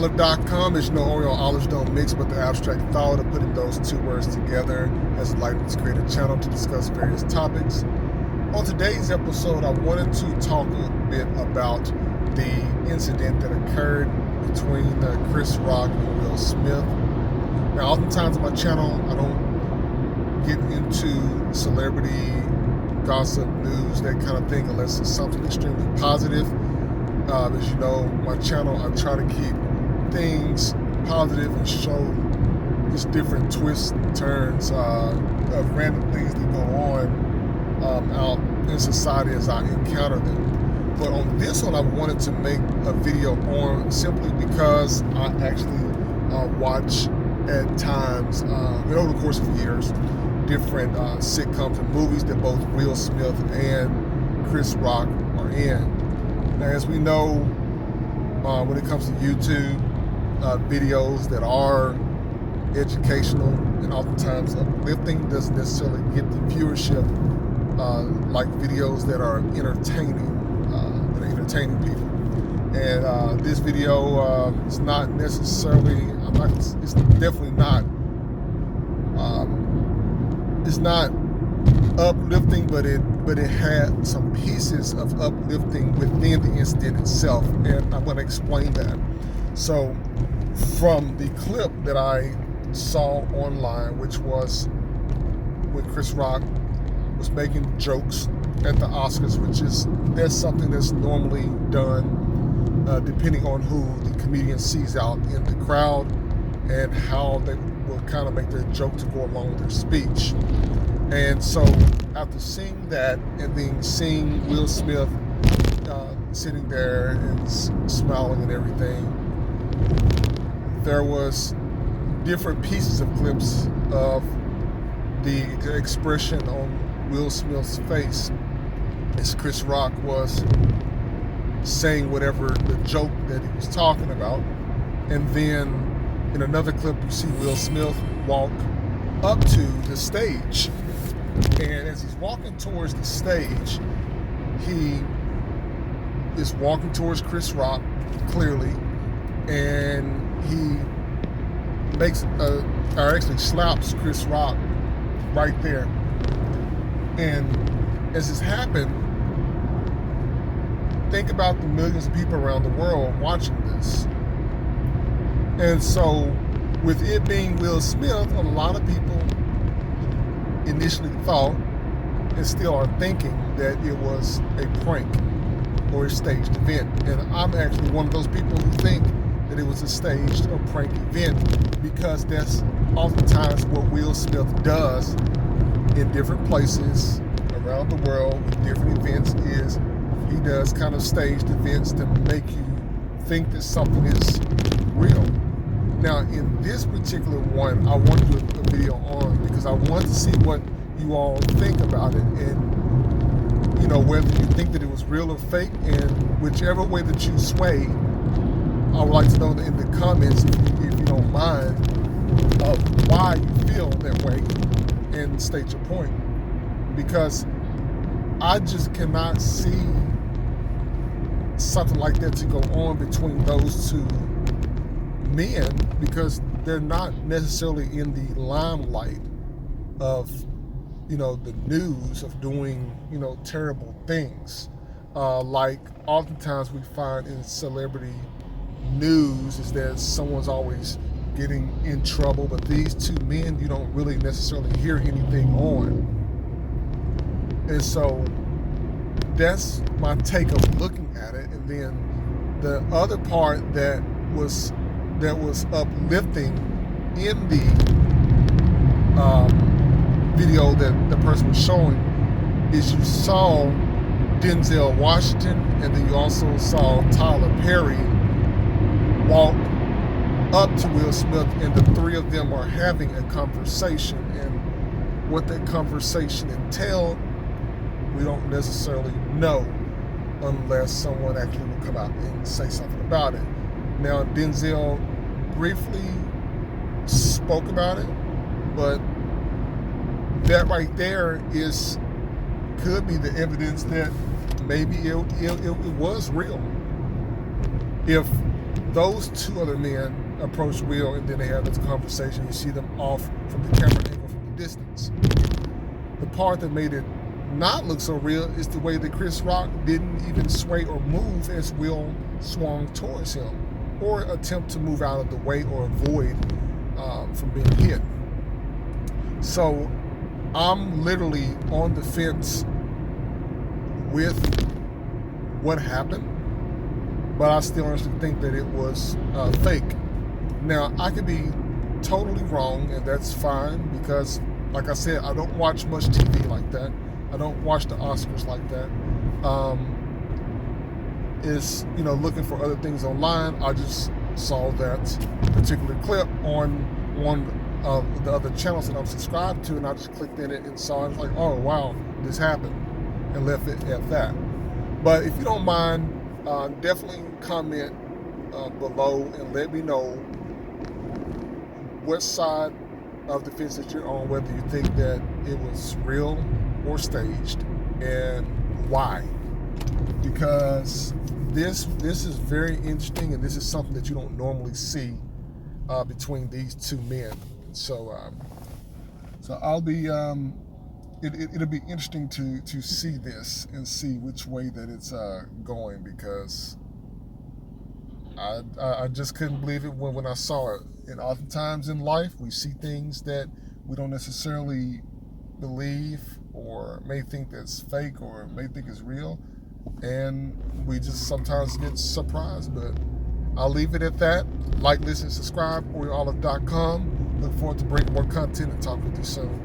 OrionOlive.com. As you know, Orion olives don't mix, but the abstract thought of putting those two words together has allowed me to create a channel to discuss various topics. On today's episode, I wanted to talk a bit about the incident that occurred between Chris Rock and Will Smith. Now, oftentimes on my channel, I don't get into celebrity gossip, news, that kind of thing, unless it's something extremely positive. As you know, my channel, I try to keep things positive and show just different twists and turns of random things that go on out in society as I encounter them. But on this one, I wanted to make a video on simply because I actually watch at times, over the course of years, different sitcoms and movies that both Will Smith and Chris Rock are in. Now, as we know, when it comes to YouTube, videos that are educational and oftentimes uplifting doesn't necessarily get the viewership like videos that are entertaining people. And this video is not necessarily, it's definitely not, it's not uplifting, but it had some pieces of uplifting within the incident itself, and I'm going to explain that. So, from the clip that I saw online, which was when Chris Rock was making jokes at the Oscars, that's something that's normally done depending on who the comedian sees out in the crowd and how they will kind of make their joke to go along with their speech. And so after seeing that and then seeing Will Smith sitting there and smiling and everything, there was different pieces of clips of the expression on Will Smith's face as Chris Rock was saying whatever the joke that he was talking about. And then in another clip, you see Will Smith walk up to the stage. And as he's walking towards the stage, he is walking towards Chris Rock, clearly, and he slaps Chris Rock right there. And as this happened, think about the millions of people around the world watching this. And so, with it being Will Smith, a lot of people initially thought and still are thinking that it was a prank or a staged event. And I'm actually one of those people who think that it was a staged or prank event, because that's oftentimes what Will Smith does in different places around the world with different events. Is he does kind of staged events to make you think that something is real. Now, in this particular one, I wanted to do a video on because I wanted to see what you all think about it, and whether you think that it was real or fake, and whichever way that you sway, I would like to know in the comments, if you don't mind, of why you feel that way and state your point, because I just cannot see something like that to go on between those two men, because they're not necessarily in the limelight of the news of doing terrible things like oftentimes we find in celebrity news, is that someone's always getting in trouble, but these two men you don't really necessarily hear anything on. And so that's my take of looking at it. And then the other part that was uplifting in the video that the person was showing is you saw Denzel Washington, and then you also saw Tyler Perry walk up to Will Smith, and the three of them are having a conversation. And what that conversation entailed, we don't necessarily know unless someone actually will come out and say something about it. Now, Denzel briefly spoke about it, but that right there could be the evidence that maybe it was real. If those two other men approach Will, and then they have this conversation. You see them off from the camera angle from the distance. The part that made it not look so real is the way that Chris Rock didn't even sway or move as Will swung towards him, or attempt to move out of the way or avoid from being hit. So I'm literally on the fence with what happened, but I still honestly think that it was fake. Now, I could be totally wrong, and that's fine, because like I said, I don't watch much TV like that. I don't watch the Oscars like that. Looking for other things online, I just saw that particular clip on one of the other channels that I'm subscribed to, and I just clicked in it and saw it. It's like, oh wow, this happened, and left it at that. But if you don't mind, definitely comment below and let me know what side of the fence that you're on, whether you think that it was real or staged, and why. Because this is very interesting, and this is something that you don't normally see between these two men. So I'll be it'll be interesting to see this and see which way that it's going, because I just couldn't believe it when I saw it. And oftentimes in life, we see things that we don't necessarily believe, or may think that's fake, or may think is real, and we just sometimes get surprised. But I'll leave it at that. Like, listen, subscribe, OrioOlive.com. Look forward to bringing more content and talk with you soon.